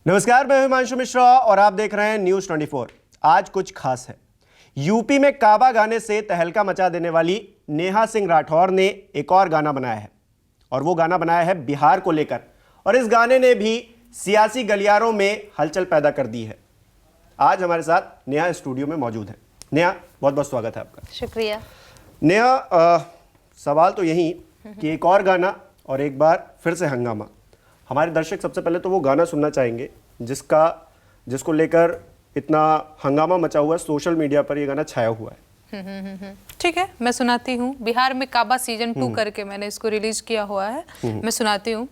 नमस्कार, मैं हिमांशु मिश्रा और आप देख रहे हैं न्यूज़ 24। आज कुछ खास है। यूपी में काबा गाने से तहलका मचा देने वाली नेहा सिंह राठौर ने एक और गाना बनाया है और वो गाना बनाया है बिहार को लेकर, और इस गाने ने भी सियासी गलियारों में हलचल पैदा कर दी है। आज हमारे साथ नेहा स्टूडियो में मौजूद है। नेहा, बहुत बहुत स्वागत है आपका। शुक्रिया। नेहा, सवाल तो यही कि एक और गाना और एक बार फिर से हंगामा। हमारे दर्शक सबसे पहले तो वो गाना सुनना चाहेंगे जिसको लेकर इतना हंगामा मचा हुआ है, सोशल मीडिया पर ये गाना छाया हुआ है। ठीक है, मैं सुनाती हूँ। बिहार में काबा सीजन 2 करके मैंने इसको रिलीज किया हुआ है। मैं सुनाती हूँ।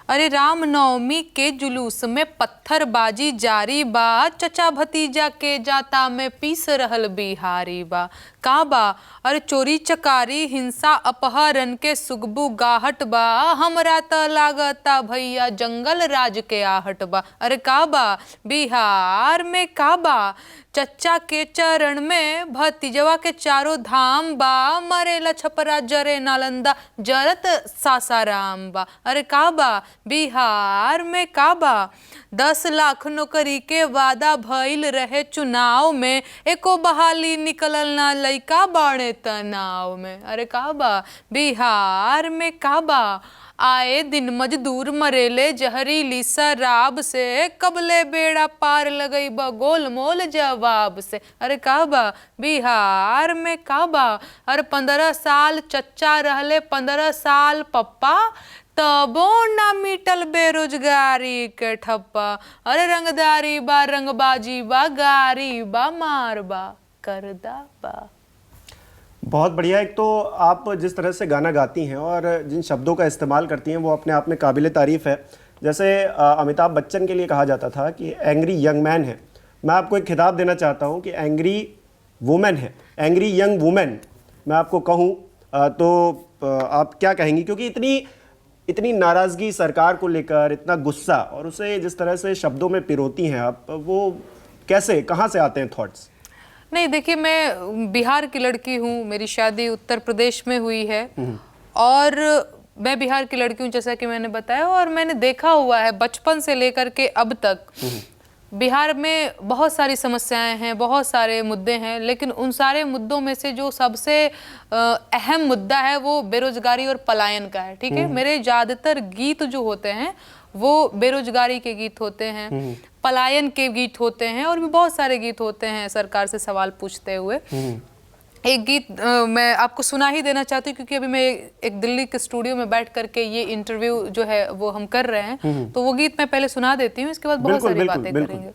अरे राम नवमी के जुलूस में पत्थरबाजी जारी बा, चचा भतीजा के जाता में पीस रहल बिहारी बा। काबा अरे चोरी चकारी हिंसा अपहरण के सुगबू गाहट बा, हमरा त लागता भैया जंगल राज के आहट बा। अरे काबा बिहार में काबा, चच्चा के चरण में भतीजवा के चारों धाम बा, मरेला छपरा जरे नालंदा जरत सासाराम बा। अरे काबा बिहार में काबा, 10 लाख नौकरी के वादा भइल रहे चुनाव में, एको बहाली निकलल ना लइका बाड़े तनाव में। अरे काबा बिहार में काबा, आए दिन मजदूर मरेले जहरीली शराब से, कबले बेड़ा पार लगई बगोल मोल जवाब से। अरे काबा बिहार में काबा, अरे 15 साल चच्चा रहले 15 साल पप्पा, तबो ना मिटल बेरोजगारी के ठप्पा। अरे रंगदारी बा रंगबाजी बा, गारी बा मार बा करदा बा। बहुत बढ़िया। एक तो आप जिस तरह से गाना गाती हैं और जिन शब्दों का इस्तेमाल करती हैं वो अपने आप में काबिल तारीफ़ है। जैसे अमिताभ बच्चन के लिए कहा जाता था कि एंग्री यंग मैन है, मैं आपको एक खिताब देना चाहता हूँ कि एंग्री वुमेन है, एंग्री यंग वुमेन। मैं आपको कहूँ तो आप क्या कहेंगी? क्योंकि इतनी नाराज़गी सरकार को लेकर, इतना गुस्सा, और उसे जिस तरह से शब्दों में पिरोती हैं आप, वो कैसे, कहाँ से आते हैं थॉट्स? नहीं, देखिए, मैं बिहार की लड़की हूँ, मेरी शादी उत्तर प्रदेश में हुई है और मैं बिहार की लड़की हूँ जैसा कि मैंने बताया, और मैंने देखा हुआ है बचपन से लेकर के अब तक बिहार में बहुत सारी समस्याएं हैं, बहुत सारे मुद्दे हैं, लेकिन उन सारे मुद्दों में से जो सबसे अहम मुद्दा है वो बेरोजगारी और पलायन का है। ठीक है, मेरे ज़्यादातर गीत जो होते हैं वो बेरोजगारी के गीत होते हैं, पलायन के गीत होते हैं, और भी बहुत सारे गीत होते हैं सरकार से सवाल पूछते हुए। एक गीत मैं आपको सुना ही देना चाहती हूँ, क्योंकि अभी मैं एक दिल्ली के स्टूडियो में बैठ करके ये इंटरव्यू जो है वो हम कर रहे हैं, तो वो गीत मैं पहले सुना देती हूँ, इसके बाद बहुत सारी बातें करेंगे।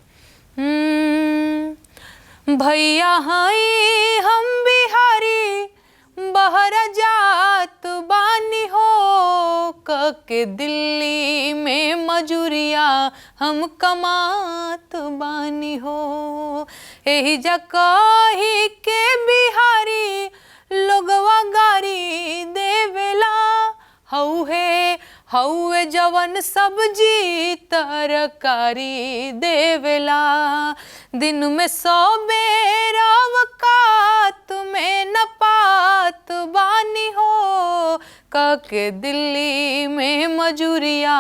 भैया हाई हम बिहारी बहर जात बानी हो, के दिल्ली में मजूरिया हम कमात बानी हो, एही जगह के बिहारी लोगवा गारी देवेला, हौवे जवन सब्जी तरकारी देवेला, दिन में 100 बेर अवकात में न पात बानी हो, के दिल्ली में मजूरिया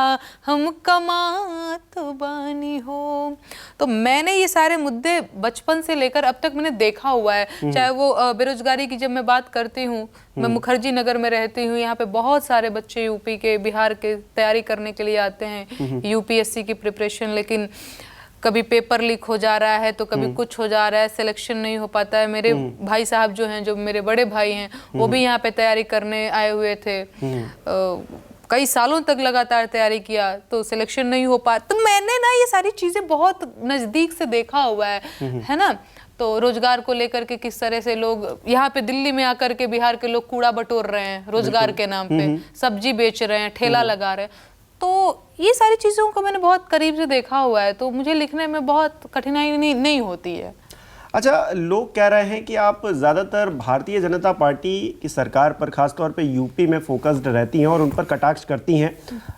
हम कमात बानी हो। तो मैंने ये सारे मुद्दे बचपन से लेकर अब तक मैंने देखा हुआ है। चाहे वो बेरोजगारी की जब मैं बात करती हूँ, मैं मुखर्जी नगर में रहती हूँ, यहाँ पे बहुत सारे बच्चे यूपी के, बिहार के तैयारी करने के लिए आते हैं, यूपीएससी की प्रिपरेशन, लेकिन कभी पेपर लीक हो जा रहा है तो कभी कुछ हो जा रहा है, सिलेक्शन नहीं हो पाता है। मेरे भाई साहब जो हैं, जो मेरे बड़े भाई हैं, वो भी यहाँ पे तैयारी करने आए हुए थे, कई सालों तक लगातार तैयारी किया तो सिलेक्शन नहीं हो पा। तो मैंने ना ये सारी चीजें बहुत नजदीक से देखा हुआ है ना। तो रोजगार को लेकर के किस तरह से लोग यहाँ पे दिल्ली में आकर के बिहार के लोग कूड़ा बटोर रहे हैं रोजगार के नाम पे, सब्जी बेच रहे हैं, ठेला लगा रहे हैं, तो ये सारी चीज़ों को मैंने बहुत करीब से देखा हुआ है, तो मुझे लिखने में बहुत कठिनाई नहीं होती है। अच्छा, लोग कह रहे हैं कि आप ज़्यादातर भारतीय जनता पार्टी की सरकार पर, खासतौर पे यूपी में फोकस्ड रहती हैं और उन पर कटाक्ष करती हैं।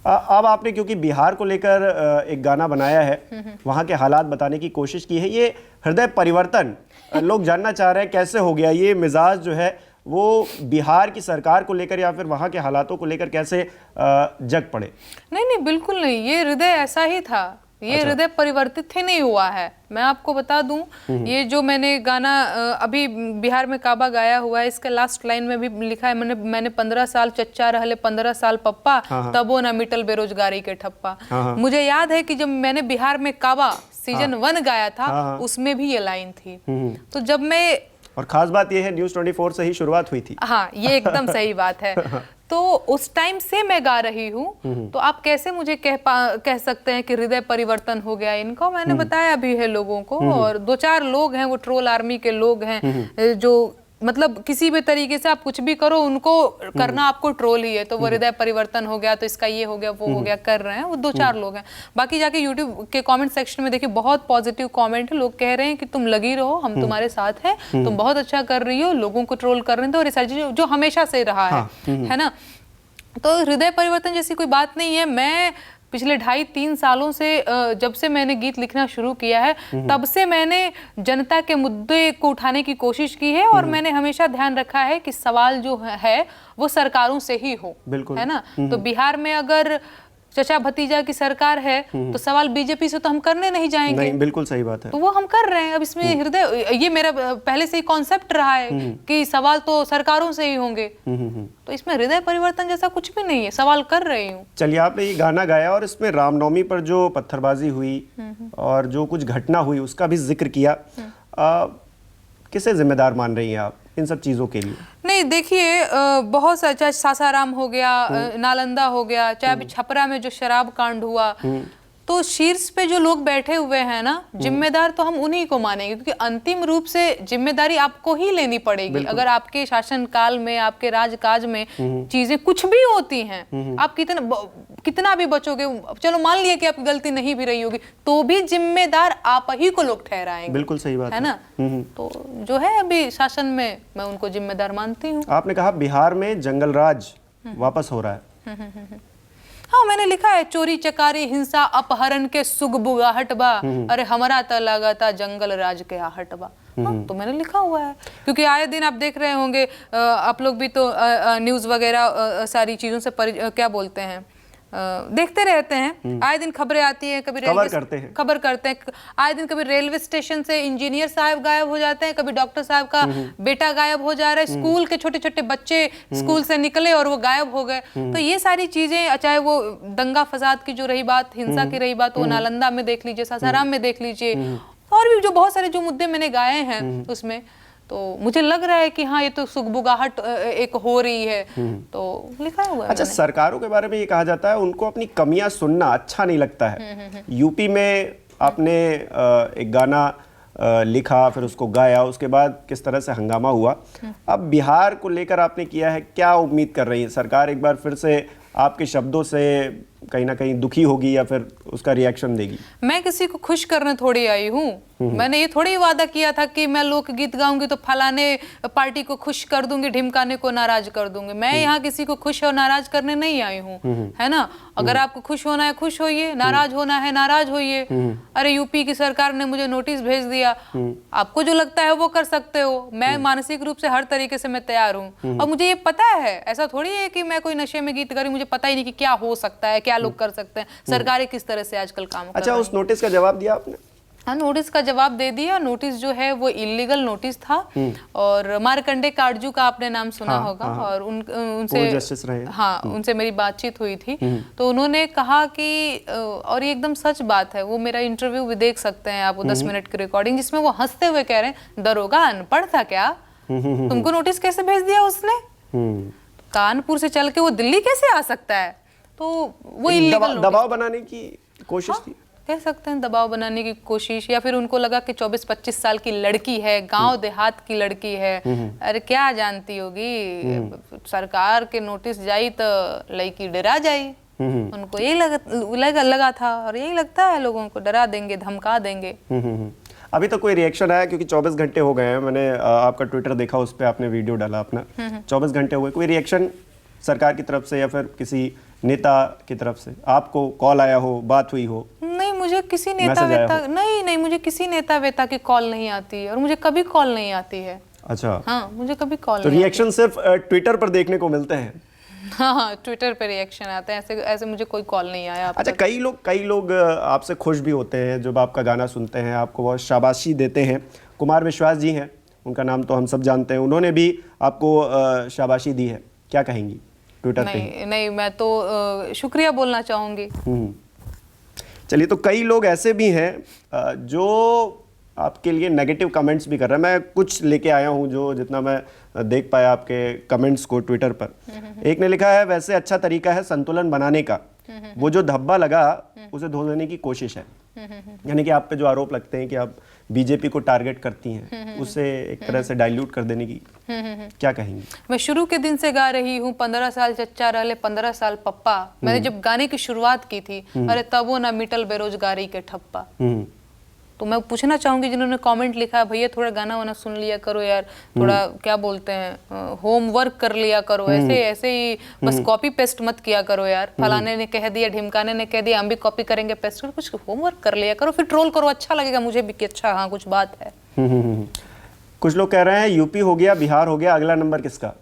अब आपने क्योंकि बिहार को लेकर एक गाना बनाया है, वहाँ के हालात बताने की कोशिश की है, ये हृदय परिवर्तन लोग जानना चाह रहे हैं कैसे हो गया ये मिजाज जो है वो बिहार की सरकार को लेकर या फिर वहाँ के हालातों को लेकर कैसे जग पड़े? नहीं, बिल्कुल नहीं, ये हृदय ऐसा ही था ये हृदय परिवर्तित ही नहीं हुआ है। मैं आपको बता दूं, ये जो मैंने गाना अभी बिहार में काबा गाया हुआ है, इसके लास्ट लाइन में भी लिखा है, मैंने 15 साल चच्चा रहले 15 साल पप्पा, तबो ना मिटल बेरोजगारी के ठप्पा। मुझे याद है कि जब मैंने बिहार में काबा सीजन 1 गाया था, उसमें भी ये लाइन थी। तो जब मैं, और खास बात ये है न्यूज़ 24 से ही शुरुआत हुई थी। हाँ, ये एकदम सही बात है। तो उस टाइम से मैं गा रही हूँ, तो आप कैसे मुझे कह सकते हैं कि हृदय परिवर्तन हो गया इनको? मैंने बताया भी है लोगों को, और 2-4 लोग हैं, वो ट्रोल आर्मी के लोग हैं, जो मतलब किसी भी तरीके से आप कुछ भी करो, उनको करना आपको ट्रोल ही है। तो वो हृदय परिवर्तन हो गया, तो इसका ये हो गया, वो हो गया, कर रहे हैं। वो 2-4 लोग हैं। बाकी जाके यूट्यूब के कमेंट सेक्शन में देखिए, बहुत पॉजिटिव कमेंट है। लोग कह रहे हैं कि तुम लगी रहो, हम तुम्हारे साथ हैं, तुम बहुत अच्छा कर रही हो, लोगों को ट्रोल कर रहे हैं। तो रिसर्च जो हमेशा से रहा है ना। तो हृदय परिवर्तन जैसी कोई बात नहीं है। मैं पिछले 2.5-3 सालों से, जब से मैंने गीत लिखना शुरू किया है, तब से मैंने जनता के मुद्दे को उठाने की कोशिश की है, और मैंने हमेशा ध्यान रखा है कि सवाल जो है वो सरकारों से ही हो, है ना। तो बिहार में अगर चचा भतीजा की सरकार है, तो सवाल बीजेपी से तो हम करने नहीं जाएंगे। नहीं, बिल्कुल सही बात है। तो वो हम कर रहे हैं। अब इसमें हृदय, ये मेरा पहले से ही कॉन्सेप्ट रहा है कि सवाल तो सरकारों से ही होंगे। तो इसमें हृदय परिवर्तन जैसा कुछ भी नहीं है, सवाल कर रही हूँ। चलिए, आपने ये गाना गाया और इसमें रामनवमी पर जो पत्थरबाजी हुई और जो कुछ घटना हुई उसका भी जिक्र किया, किसे जिम्मेदार मान रही हैं आप इन सब चीजों के लिए? नहीं, देखिए, बहुत सा, चाहे सासाराम हो गया, नालंदा हो गया, चाहे छपरा में जो शराब कांड हुआ, तो शीर्ष पे जो लोग बैठे हुए हैं ना, जिम्मेदार तो हम उन्हीं को मानेंगे, क्योंकि अंतिम रूप से जिम्मेदारी आपको ही लेनी पड़ेगी। अगर आपके शासन काल में, आपके राजकाज में चीजें कुछ भी होती हैं, आप कितना भी बचोगे, चलो मान लिया कि आपकी गलती नहीं भी रही होगी, तो भी जिम्मेदार आप ही को लोग ठहराएंगे। बिल्कुल सही बात है ना। तो जो है अभी शासन में, मैं उनको जिम्मेदार मानती हूँ। आपने कहा बिहार में जंगल राज वापस हो रहा है। हाँ, मैंने लिखा है, चोरी चकारी हिंसा अपहरण के सुगबुगाहट बा, अरे हमारा त लगाता जंगल राज के आहट बा। हाँ, तो मैंने लिखा हुआ है, क्योंकि आए दिन आप देख रहे होंगे, आप लोग भी तो न्यूज़ वगैरह सारी चीज़ों से क्या बोलते हैं, देखते रहते हैं। आए दिन खबरें आती हैं, कभी खबर करते हैं, आए दिन कभी रेलवे स्टेशन से इंजीनियर साहब गायब हो जाते हैं, कभी डॉक्टर साहब का बेटा गायब हो जा रहा है, स्कूल के छोटे छोटे बच्चे स्कूल से निकले और वो गायब हो गए। तो ये सारी चीजें, चाहे वो दंगा फसाद की जो रही बात, हिंसा की रही बात, वो नालंदा में देख लीजिए, सासाराम में देख लीजिए, और भी जो बहुत सारे जो मुद्दे मैंने गाए हैं उसमें, तो मुझे लग रहा है कि हाँ, ये तो सुगबुगाहट एक हो रही है, तो लिखा हुआ है। अच्छा, सरकारों के बारे में ये कहा जाता है उनको अपनी कमियां सुनना अच्छा नहीं लगता है। यूपी में आपने एक गाना लिखा, फिर उसको गाया, उसके बाद किस तरह से हंगामा हुआ। अब बिहार को लेकर आपने किया है, क्या उम्मीद कर रही है सरकार? एक बार फिर से आपके शब्दों से कहीं ना कहीं दुखी होगी या फिर उसका रिएक्शन देगी? मैं किसी को खुश करने थोड़ी आई हूँ। मैंने ये थोड़ी वादा किया था कि मैं लोकगीत गाऊंगी तो फलाने पार्टी को खुश कर दूंगी, ढिमकाने को नाराज कर दूंगी। मैं यहाँ किसी को खुश और नाराज करने नहीं आई हूँ, है ना। अगर आपको खुश होना है खुश होइए, नाराज होना है नाराज होइए। अरे यूपी की सरकार ने मुझे नोटिस भेज दिया, आपको जो लगता है वो कर सकते हो। मैं मानसिक रूप से हर तरीके से मैं तैयार हूँ, और मुझे ये पता है, ऐसा थोड़ी है कि मैं कोई नशे में गीत गा रही हूँ, मुझे पता ही नहीं कि क्या हो सकता है, क्या लोग कर सकते हैं, सरकारें किस तरह से आजकल काम कर रही हैं। अच्छा, उस नोटिस का जवाब दिया आपने? हाँ, नोटिस का जवाब दे दिया। नोटिस जो है वो इलीगल नोटिस था, और मार्कंडे काटजू का आपने नाम सुना होगा। और उनसे जस्टिस रहे। हाँ, उनसे मेरी बातचीत हुई थी, तो उन्होंने कहा कि, और ये एकदम सच बात है, वो मेरा इंटरव्यू भी देख सकते हैं आप, वो 10 मिनट की रिकॉर्डिंग, जिसमें वो हंसते हुए कह रहे हैं, दरोगा अनपढ़ था क्या, तुमको नोटिस कैसे भेज दिया उसने, कानपुर से चल के वो दिल्ली कैसे आ सकता है। तो वो इलीगल दबाव बनाने की कोशिश थी, कह सकते हैं, दबाव बनाने की कोशिश, या फिर उनको लगा कि 24-25 साल की लड़की है, गांव देहात की लड़की है, अरे क्या जानती होगी, सरकार के नोटिस जाई तो लड़की डरा जाई। उनको यही लगा था, और यही लगता है लोगों को, डरा देंगे, धमका देंगे। अभी तो कोई रिएक्शन आया? क्योंकि 24 घंटे हो गए हैं, मैंने आपका ट्विटर देखा, उस पर आपने वीडियो डाला अपना, 24 घंटे हो गए, कोई रिएक्शन सरकार की तरफ से या फिर किसी नेता की तरफ से आपको कॉल आया हो, बात हुई हो? नहीं, मुझे किसी नेता वेता नहीं, मुझे किसी नेता वेता की कॉल नहीं आती है, और मुझे कभी कॉल नहीं आती है। अच्छा, हाँ, मुझे कभी कॉल तो रिएक्शन सिर्फ ट्विटर पर देखने को मिलते हैं? हाँ, ट्विटर पे रिएक्शन आते हैं, ऐसे ऐसे मुझे कोई कॉल नहीं आया अब अच्छा, तक। कई लोग आपसे खुश भी होते हैं जब आपका गाना सुनते हैं, आपको बहुत शाबाशी देते हैं। कुमार विश्वास जी हैं, उनका नाम तो हम सब जानते हैं, उन्होंने भी आपको शाबाशी दी है, क्या कहेंगी ट्विटर पे? नहीं, मैं तो शुक्रिया बोलना चाहूँगी। चलिए, तो कई लोग ऐसे भी हैं जो आपके लिए नेगेटिव कमेंट्स भी कर रहे हैं। मैं कुछ लेके आया हूं जो जितना मैं देख पाया आपके कमेंट्स को ट्विटर पर। एक ने लिखा है, वैसे अच्छा तरीका है संतुलन बनाने का, वो जो धब्बा लगा उसे धो देने की कोशिश है। यानी कि आप पे जो आरोप लगते हैं कि आप बीजेपी को टारगेट करती हैं, उसे एक तरह से डाइल्यूट कर देने की, क्या कहेंगी? मैं शुरू के दिन से गा रही हूँ, 15 साल चच्चा रहले 15 साल पप्पा। मैंने जब गाने की शुरुआत की थी, अरे तब वो ना मिटल बेरोजगारी के ठप्पा। तो मैं पूछना चाहूंगी जिन्होंने कमेंट लिखा है, भैया थोड़ा गाना वाना सुन लिया करो यार, थोड़ा क्या बोलते हैं, होमवर्क कर लिया करो, ऐसे ही बस कॉपी पेस्ट मत किया करो यार। फलाने ने कह दिया, ढिमकाने ने कह दिया, हम भी कॉपी करेंगे पेस्ट करो, कुछ होमवर्क कर लिया करो, फिर ट्रोल करो, अच्छा लगेगा मुझे भी कि अच्छा हाँ कुछ बात है। कुछ लोग कह रहे हैं यूपी हो गया, बिहार हो गया, अगला नंबर किसका?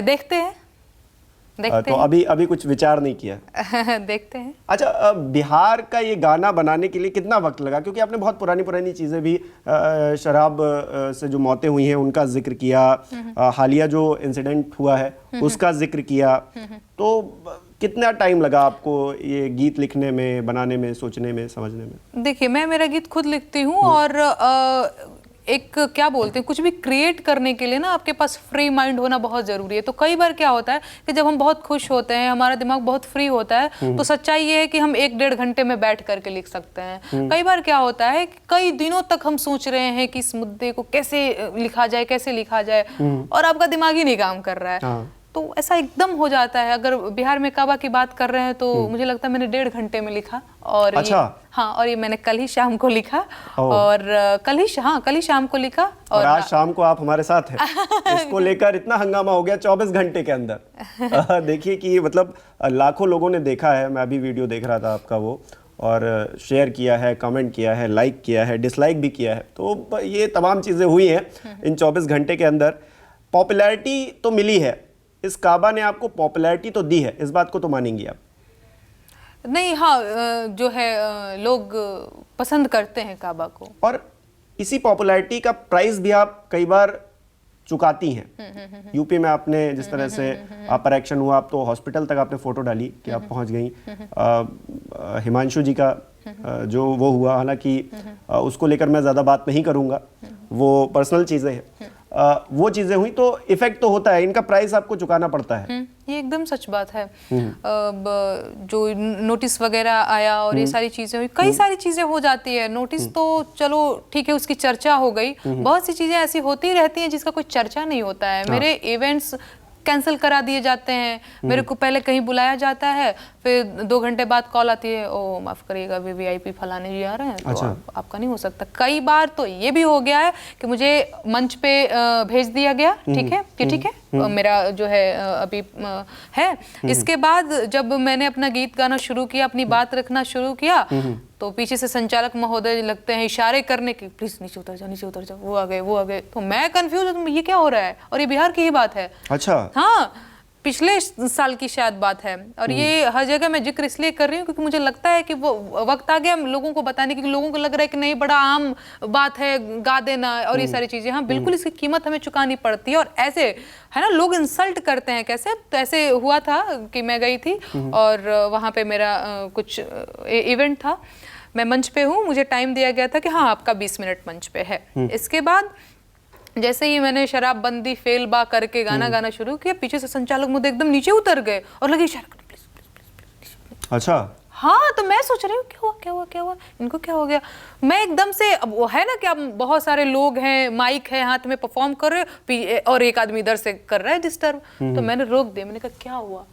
देखते हैं। तो अभी कुछ विचार नहीं किया? देखते हैं। अच्छा, बिहार का ये गाना बनाने के लिए कितना वक्त लगा? क्योंकि आपने बहुत पुरानी चीज़ें भी, शराब से जो मौतें हुई हैं उनका जिक्र किया, हालिया जो इंसिडेंट हुआ है उसका जिक्र किया, तो कितना टाइम लगा आपको ये गीत लिखने में, बनाने में, सोचने में, समझने में? देखिए, मैं मेरा गीत खुद लिखती हूँ और एक क्या बोलते हैं, कुछ भी क्रिएट करने के लिए ना आपके पास फ्री माइंड होना बहुत ज़रूरी है। तो कई बार क्या होता है कि जब हम बहुत खुश होते हैं, हमारा दिमाग बहुत फ्री होता है, तो सच्चाई ये है कि हम 1-1.5 घंटे में बैठ करके लिख सकते हैं। कई बार क्या होता है कि कई दिनों तक हम सोच रहे हैं कि इस मुद्दे को कैसे लिखा जाए, और आपका दिमाग ही नहीं काम कर रहा है। तो ऐसा एकदम हो जाता है। अगर बिहार में काबा की बात कर रहे हैं तो मुझे लगता है मैंने 1.5 घंटे में लिखा, और अच्छा। और ये मैंने कल ही शाम को लिखा, और कल ही शाम को लिखा, और आज शाम को आप हमारे साथ हैं। इसको लेकर इतना हंगामा हो गया 24 घंटे के अंदर। देखिए कि मतलब लाखों लोगों ने देखा है, मैं अभी वीडियो देख रहा था आपका वो, और शेयर किया है, कमेंट किया है, लाइक किया है, डिसलाइक भी किया है। तो ये तमाम चीज़ें हुई हैं इन 24 घंटे के अंदर। पॉपुलैरिटी तो मिली है, इस काबा ने आपको पॉपुलैरिटी तो दी है, इस बात को तो मानेंगी आप? नहीं, हाँ, जो है लोग पसंद करते हैं काबा को, और इसी पॉपुलैरिटी का प्राइस भी आप कई बार चुकाती हैं। यूपी में आपने जिस तरह से आपका एक्शन हुआ, आप तो हॉस्पिटल तक आपने फोटो डाली कि आप पहुंच गई। हिमांशु जी का जो वो हुआ, हालांकि उसको लेकर मैं ज़्यादा बात नहीं करूंगा, वो पर्सनल चीज़ें हैं। वो चीज़ें हुई तो इफेक्ट तो होता है, इनका प्राइस आपको चुकाना पड़ता है। ये एकदम सच बात है। जो नोटिस वगैरह आया और ये सारी चीज़ें हुई, कई सारी चीज़ें हो जाती है। नोटिस तो चलो ठीक है, उसकी चर्चा हो गई, बहुत सी चीज़ें ऐसी होती रहती हैं जिसका कोई चर्चा नहीं होता है। मेरे इवेंट्स कैंसिल करा दिए जाते हैं, मेरे को पहले कहीं बुलाया जाता है, फिर 2 घंटे बाद कॉल आती है, ओ माफ़ करिएगा वीवीआईपी फलाने जी आ रहे हैं, तो आपका नहीं हो सकता। कई बार तो ये भी हो गया है कि मुझे मंच पे भेज दिया गया, ठीक है कि ठीक है मेरा जो है अभी है। इसके बाद जब मैंने अपना गीत गाना शुरू किया, अपनी बात रखना शुरू किया, तो पीछे से संचालक महोदय लगते हैं इशारे करने की, प्लीज नीचे उतर जाओ, वो आ गए। तो मैं कंफ्यूज हूँ, ये क्या हो रहा है, और ये बिहार की ही बात है। अच्छा। हाँ, पिछले साल की शायद बात है, और ये हर जगह मैं जिक्र इसलिए कर रही हूँ क्योंकि मुझे लगता है कि वो वक्त आ गया लोगों को बताने की, लोगों को लग रहा है कि नहीं बड़ा आम बात है गा देना और ये सारी चीजें। हाँ बिल्कुल, इसकी कीमत हमें चुकानी पड़ती है, और ऐसे है ना लोग इंसल्ट करते हैं कैसे। तो ऐसे हुआ था कि मैं गई थी और वहाँ पे मेरा कुछ इवेंट था, मैं मंच पे हूँ, मुझे टाइम दिया गया था कि हाँ आपका 20 मिनट मंच पे है। इसके बाद जैसे ही मैंने शराबबंदी फेल बा करके गाना शुरू किया, पीछे से संचालक मुझे एकदम नीचे उतर गए और लगे इशारा करने, प्लीज। अच्छा। हाँ, तो मैं सोच रही हूँ क्या हुआ, इनको क्या हो गया। मैं एकदम से, अब वो है ना कि अब बहुत सारे लोग हैं, माइक है हाथ में, परफॉर्म कर रहे, और एक आदमी इधर से कर रहा है डिस्टर्ब। तो मैंने रोक दिया, मैंने कहा क्या हुआ।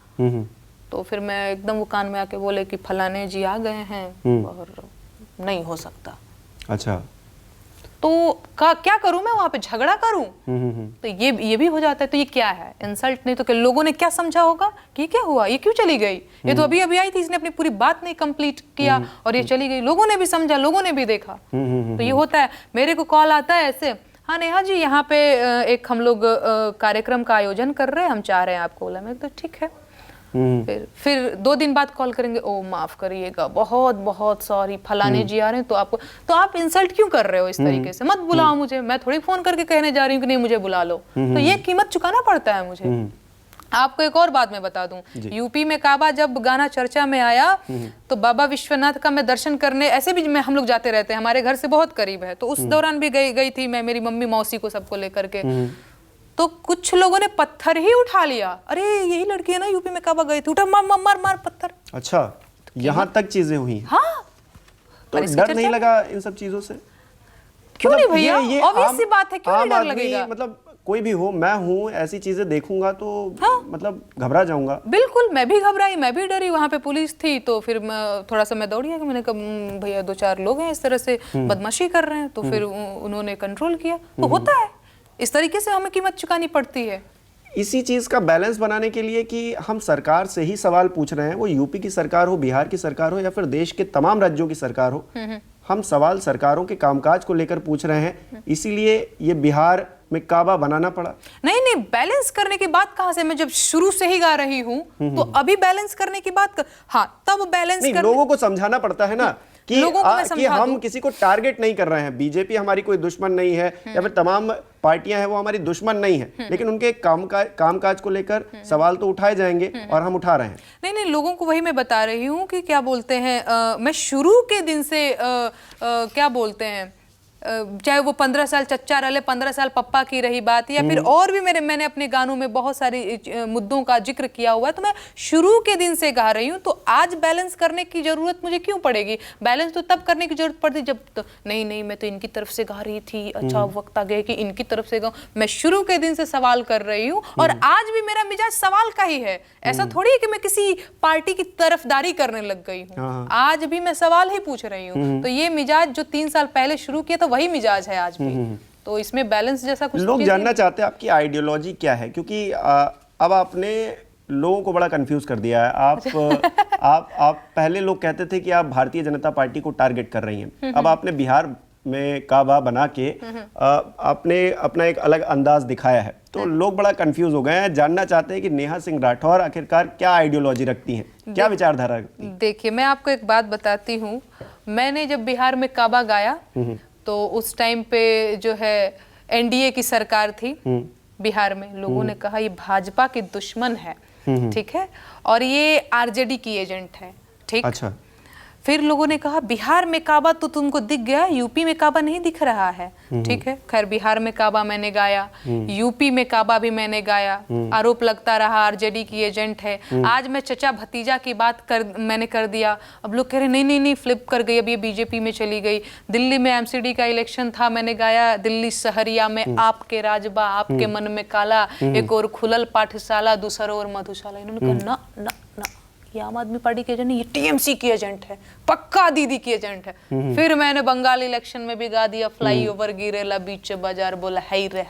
तो फिर मैं एकदम वो कान में आके बोले कि फलाने जी आ गए हैं और नहीं हो सकता। अच्छा। तो क्या करूं मैं, वहां पे झगड़ा करूं? तो ये भी हो जाता है। तो ये क्या है, इंसल्ट नहीं तो क्या, लोगों ने क्या समझा होगा कि क्या हुआ, ये क्यों चली गई, ये तो अभी आई थी, इसने अपनी पूरी बात नहीं कंप्लीट किया और ये चली गई। लोगों ने भी समझा, लोगों ने भी देखा। तो ये होता है। मेरे को कॉल आता है ऐसे, हाँ नेहा जी, यहाँ पे एक हम लोग कार्यक्रम का आयोजन कर रहे हैं, हम चाह रहे हैं आपको बोला। मैं तो ठीक है। फिर 2 दिन बाद कॉल करेंगे, ओ माफ करिएगा, बहुत बहुत सॉरी, फलाने जी आ रहे हैं तो आपको, तो आप इंसल्ट क्यों कर रहे हो इस तरीके से? मत बुलाओ मुझे, मैं थोड़ी फोन करके कहने जा रही हूँ कि नहीं मुझे बुला लो। तो ये कीमत चुकाना पड़ता है मुझे। आपको एक और बात मैं बता दूं, यूपी में काबा जब गाना चर्चा में आया तो बाबा विश्वनाथ का मैं दर्शन करने, ऐसे भी हम लोग जाते रहते हैं, हमारे घर से बहुत करीब है, तो उस दौरान भी गई थी मैं, मेरी मम्मी मौसी को सबको लेकर के। तो कुछ लोगों ने पत्थर ही उठा लिया, अरे यही लड़की है ना यूपी में काबा गई थी, उठा मार मार मार पत्थर। अच्छा, यहाँ तक चीजें हुई? हाँ। तो डर नहीं लगा इन सब चीजों से? क्यों नहीं भैया, ऑब्वियस सी बात है, क्यों नहीं डर लगेगा? मतलब कोई भी हो, मैं हूँ, ऐसी चीजें देखूंगा तो मतलब घबरा जाऊंगा। बिल्कुल, मैं भी घबराई, मैं भी डरी। वहां पे पुलिस थी तो फिर थोड़ा सा मैं दौड़ी, मैंने कहा भैया 2-4 लोग हैं इस तरह से बदमाशी कर रहे हैं, तो फिर उन्होंने कंट्रोल किया। तो होता है, इस तरीके से हमें कीमत चुकानी पड़ती है। इसी चीज का बैलेंस बनाने के लिए कि हम सरकार से ही सवाल पूछ रहे हैं, वो यूपी की सरकार हो, बिहार की सरकार हो या फिर देश के तमाम राज्यों की सरकार हो, हम सवाल सरकारों के कामकाज को लेकर पूछ रहे हैं, इसीलिए ये बिहार में काबा बनाना पड़ा। नहीं, बैलेंस करने की बात कहाँ से? मैं जब शुरू से ही गा रही हूँ तो अभी बैलेंस करने की बात हाँ, तब बैलेंस नहीं, लोगों को समझाना पड़ता है ना कि हम किसी को टारगेट नहीं कर रहे हैं। बीजेपी हमारी कोई दुश्मन नहीं है या फिर तमाम पार्टियां हैं वो हमारी दुश्मन नहीं है, लेकिन उनके कामकाज को लेकर सवाल तो उठाए जाएंगे और हम उठा रहे हैं। नहीं, लोगों को वही मैं बता रही हूँ कि क्या बोलते हैं, मैं शुरू के दिन से क्या बोलते हैं, चाहे वो 15 साल चच्चा रहे, 15 साल पप्पा की रही बात, या फिर और भी मैंने अपने गानों में बहुत सारी मुद्दों का जिक्र किया हुआ है, तो मैं शुरू के दिन से गा रही हूँ। तो आज बैलेंस करने की जरूरत मुझे क्यों पड़ेगी? बैलेंस तो तब करने की जरूरत पड़ती जब तो नहीं मैं तो इनकी तरफ से गा रही थी, अच्छा वक्त आ गया कि इनकी तरफ से गाऊं। मैं शुरू के दिन से सवाल कर रही हूँ और आज भी मेरा मिजाज सवाल का ही है। ऐसा थोड़ी है कि मैं किसी पार्टी की तरफदारी करने लग गई हूँ, आज भी मैं सवाल ही पूछ रही हूँ। तो ये मिजाज जो 3 साल पहले शुरू किया वही मिजाज है आज भी। तो इसमें बैलेंस जैसा कुछ लोग जानना चाहते हैं आपकी आइडियोलॉजी क्या है, क्योंकि अब आपने लोगों को बड़ा कंफ्यूज कर दिया है। आप पहले लोग कहते थे कि आप भारतीय जनता पार्टी को टारगेट कर रही हैं, अब आपने बिहार में काबा बना के आपने अपना एक अलग अंदाज दिखाया है, तो लोग बड़ा कंफ्यूज हो गए हैं, जानना चाहते हैं कि नेहा सिंह राठौर आखिरकार क्या आइडियोलॉजी रखती हैं, क्या विचारधारा रखती हैं? देखिए, मैं आपको एक बात बताती हूँ, मैंने जब बिहार में काबा गाया तो उस टाइम पे जो है एनडीए की सरकार थी बिहार में। लोगों ने कहा ये भाजपा की दुश्मन है, ठीक है, और ये आरजेडी की एजेंट है, ठीक। अच्छा। फिर लोगों ने कहा बिहार में काबा तो तुमको दिख गया, यूपी में काबा नहीं दिख रहा है, ठीक है। खैर बिहार में काबा मैंने गाया, यूपी में काबा भी मैंने गाया, आरोप लगता रहा आरजेडी की एजेंट है। आज मैं चचा भतीजा की बात मैंने कर दिया, अब लोग कह रहे नहीं फ्लिप कर गई, अब ये बीजेपी में चली गई। दिल्ली में एमसीडी का इलेक्शन था, मैंने गाया दिल्ली शहरिया में आपके राजबा आपके मन में काला, एक और खुलल पाठशाला दूसरा और मधुशाला। इन्होंने कहा ना ना ना, ये आम आदमी पार्टी के एजेंट, ये टीएमसी की एजेंट है, पक्का दीदी की एजेंट है। फिर मैंने बंगाल इलेक्शन में भी गा दिया, फ्लाई ओवर गिरेला बीच बाजार बोला हाई रे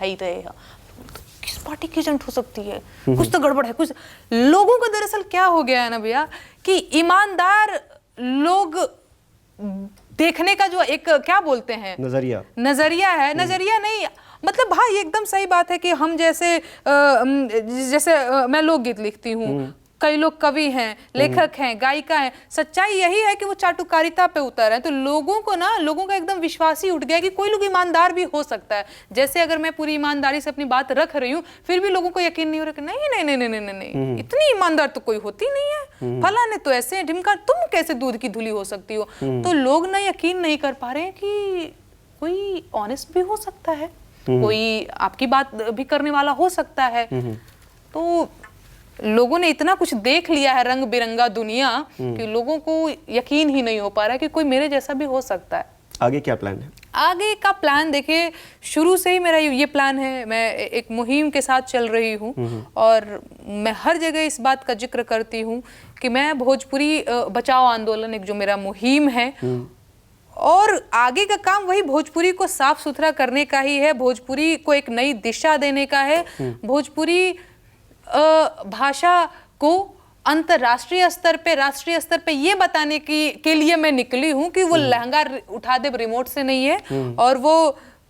किस पार्टी की एजेंट हो सकती है? कुछ तो गड़बड़ है। कुछ लोगों को दरअसल क्या हो गया है ना भैया, कि ईमानदार लोग देखने का जो एक क्या बोलते हैं नजरिया है, नजरिया नहीं, मतलब भाई एकदम सही बात है कि हम जैसे मैं लोकगीत लिखती हूँ, कई लोग कवि हैं, लेखक हैं, गायिका हैं, सच्चाई यही है कि वो चाटुकारिता पे उतर है। तो लोगों का एकदम विश्वास ही उठ गया कि कोई लोग ईमानदार भी हो सकता है। जैसे अगर मैं पूरी ईमानदारी से अपनी बात रख रही हूँ, फिर भी लोगों को यकीन नहीं हो रहा कि नहीं, इतनी ईमानदार तो कोई होती नहीं है, फला ने तो ऐसे ढिमका, तुम कैसे दूध की धुली हो सकती हो? तो लोग ना यकीन नहीं कर पा रहे हैं कि कोई ऑनेस्ट भी हो सकता है, कोई आपकी बात भी करने वाला हो सकता है। तो लोगों ने इतना कुछ देख लिया है, रंग बिरंगा दुनिया, कि लोगों को यकीन ही नहीं हो पा रहा है कि कोई मेरे जैसा भी हो सकता है। आगे क्या प्लान है? आगे का प्लान देखिए, शुरू से ही मेरा ये प्लान है, मैं एक मुहिम के साथ चल रही हूँ और मैं हर जगह इस बात का जिक्र करती हूँ कि मैं भोजपुरी बचाओ आंदोलन, एक जो मेरा मुहिम है, और आगे का काम वही भोजपुरी को साफ सुथरा करने का ही है, भोजपुरी को एक नई दिशा देने का है, भोजपुरी भाषा को अंतरराष्ट्रीय स्तर पे, राष्ट्रीय स्तर पे ये बताने के लिए मैं निकली हूँ कि वो लहंगा उठा दे रिमोट से नहीं है, और वो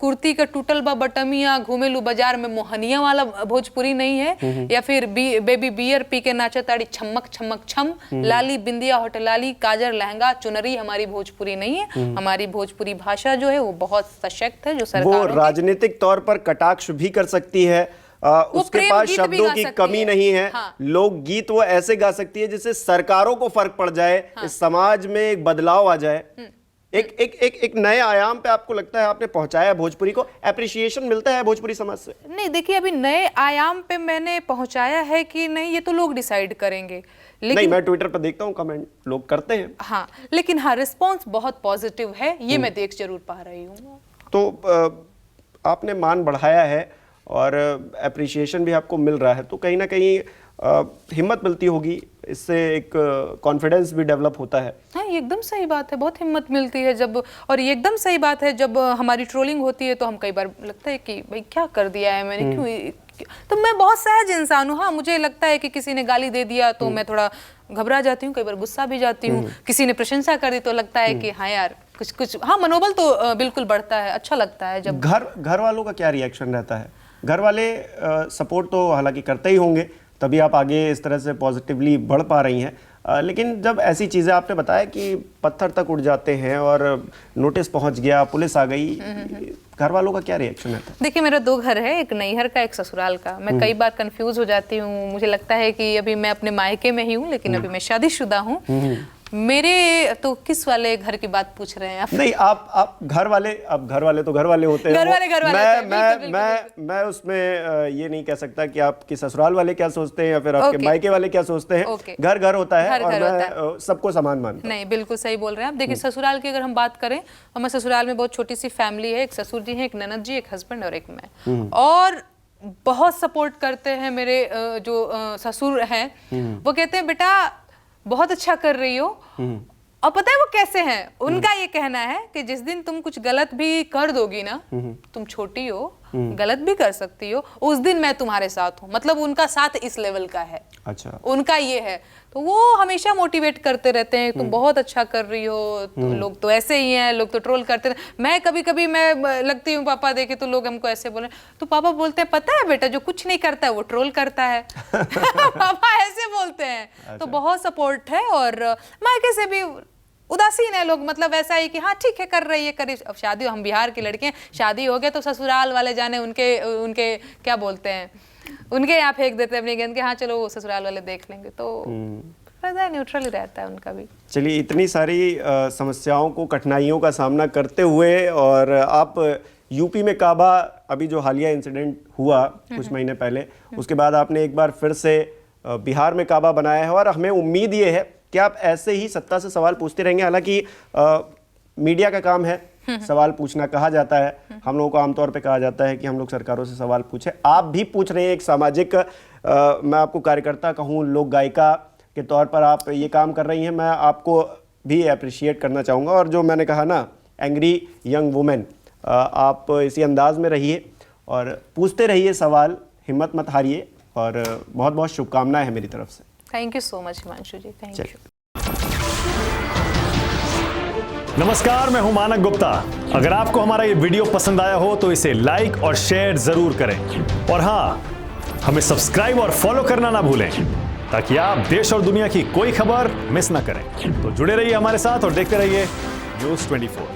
कुर्ती का टूटल बा बटमिया घूमेलू बाजार में मोहनिया वाला भोजपुरी नहीं है, या फिर बेबी बियर पी के नाचा ताड़ी छमक छमक छम, लाली बिंदिया होटल लाली काजर लहंगा चुनरी हमारी भोजपुरी नहीं है। हमारी भोजपुरी भाषा जो है वो बहुत सशक्त है, जो वो सरकार राजनीतिक तौर पर कटाक्ष भी कर सकती है, उसके प्रेम पास गीत भी शब्दों गा की सकती कमी है। नहीं है। हाँ। लोकगीत वो ऐसे गा सकती है जिससे सरकारों को फर्क पड़ जाए, इस समाज में एक बदलाव आ जाए, एक एक एक एक नए आयाम पे आपको लगता है आपने पहुंचाया भोजपुरी को, एप्रिसिएशन मिलता है भोजपुरी समाज से? नहीं, देखिए अभी नए आयाम पे मैंने पहुंचाया है कि नहीं ये तो लोग डिसाइड करेंगे, नहीं, लेकिन मैं ट्विटर पर देखता हूँ कमेंट लोग करते हैं। हाँ, लेकिन हाँ रिस्पॉन्स बहुत पॉजिटिव है, ये मैं देख जरूर पा रही हूँ। तो आपने मान बढ़ाया है और एप्रिसिएशन भी आपको मिल रहा है, तो कहीं ना कहीं हिम्मत मिलती होगी, इससे एक कॉन्फिडेंस भी डेवलप होता है। हाँ, ये एकदम सही बात है, बहुत हिम्मत मिलती है जब, और ये एकदम सही बात है जब हमारी ट्रोलिंग होती है तो हम कई बार लगता है कि भाई क्या कर दिया है मैंने, क्यों, तो मैं बहुत सहज इंसान हूँ। हाँ, मुझे लगता है कि किसी ने गाली दे दिया तो मैं थोड़ा घबरा जाती हूँ, कई बार गुस्सा भी जाती हूँ, किसी ने प्रशंसा कर दी तो लगता है कि हाँ यार कुछ कुछ, हाँ मनोबल तो बिल्कुल बढ़ता है, अच्छा लगता है जब। घर वालों का क्या रिएक्शन रहता है? घर वाले सपोर्ट तो हालांकि करते ही होंगे, तभी आप आगे इस तरह से पॉजिटिवली बढ़ पा रही हैं, लेकिन जब ऐसी चीज़ें आपने बताया कि पत्थर तक उड़ जाते हैं और नोटिस पहुंच गया, पुलिस आ गई, घर वालों का क्या रिएक्शन है? देखिए मेरा 2 घर है, एक नैहर का एक ससुराल का। मैं कई बार कंफ्यूज हो जाती हूँ, मुझे लगता है कि अभी मैं अपने मायके में ही हूँ, लेकिन अभी मैं शादीशुदा हूँ। मेरे तो किस वाले घर की बात पूछ रहे हैं आप? नहीं, आप घर वाले, अब घर वाले तो घर वाले होते हैं। घर वाले मैं उसमें ये नहीं कह सकता कि आपके ससुराल वाले क्या सोचते हैं या फिर आपके मायके वाले क्या सोचते हैं। घर घर होता है और मैं सबको समान मानता हूं। नहीं, बिल्कुल सही बोल रहे हैं आप। देखिए ससुराल की अगर हम बात करें, हमारे ससुराल में बहुत छोटी सी फैमिली है, एक ससुर जी है, एक ननद जी, एक हस्बैंड और एक मैं, और बहुत सपोर्ट करते हैं मेरे जो ससुर हैं। वो कहते हैं बेटा बहुत अच्छा कर रही हो, और पता है वो कैसे हैं, उनका ये कहना है कि जिस दिन तुम कुछ गलत भी कर दोगी ना, तुम छोटी हो, गलत भी कर सकती हो, उस दिन मैं तुम्हारे साथ हूँ। मतलब उनका साथ इस लेवल का है। अच्छा, उनका उनका ये है, तो वो हमेशा मोटिवेट करते रहते हैं, तुम बहुत अच्छा कर रही हो, तो लोग तो ऐसे ही हैं, लोग तो ट्रोल करते हैं। मैं कभी कभी मैं लगती हूँ पापा देखे तो लोग हमको ऐसे बोले, तो पापा बोलते हैं पता है बेटा जो कुछ नहीं करता है वो ट्रोल करता है। पापा ऐसे बोलते हैं। अच्छा। तो बहुत सपोर्ट है, और मायके से भी उदासीन है लोग, मतलब ऐसा ही कि हाँ ठीक है कर रही है, करी। अब शादी, हम बिहार की लड़के हैं, शादी हो गया तो ससुराल वाले जाने उनके क्या बोलते हैं, उनके यहाँ फेंक देते हैं अपनी गेंद के, हाँ चलो वो ससुराल वाले देख लेंगे, तो न्यूट्रल ही रहता है उनका भी। चलिए, इतनी सारी समस्याओं को, कठिनाइयों का सामना करते हुए, और आप यूपी में काबा, अभी जो हालिया इंसिडेंट हुआ कुछ महीने पहले, उसके बाद आपने एक बार फिर से बिहार में काबा बनाया है, और हमें उम्मीद ये है कि आप ऐसे ही सत्ता से सवाल पूछते रहेंगे। हालांकि मीडिया का काम है सवाल पूछना, कहा जाता है, हम लोगों को आमतौर पे कहा जाता है कि हम लोग सरकारों से सवाल पूछे। आप भी पूछ रहे हैं, एक सामाजिक मैं आपको कार्यकर्ता कहूँ, लोक गायिका के तौर पर आप ये काम कर रही हैं, मैं आपको भी अप्रिशिएट करना चाहूँगा। और जो मैंने कहा ना, एंग्री यंग वुमेन, आप इसी अंदाज में रहिए और पूछते रहिए सवाल, हिम्मत मत हारिए, और बहुत बहुत शुभकामनाएं हैं मेरी तरफ से। Thank you so much Himanshu ji, thank you. नमस्कार, मैं हूं मानक गुप्ता। अगर आपको हमारा ये वीडियो पसंद आया हो तो इसे लाइक और शेयर जरूर करें, और हाँ, हमें सब्सक्राइब और फॉलो करना ना भूलें, ताकि आप देश और दुनिया की कोई खबर मिस ना करें। तो जुड़े रहिए हमारे साथ और देखते रहिए News 24।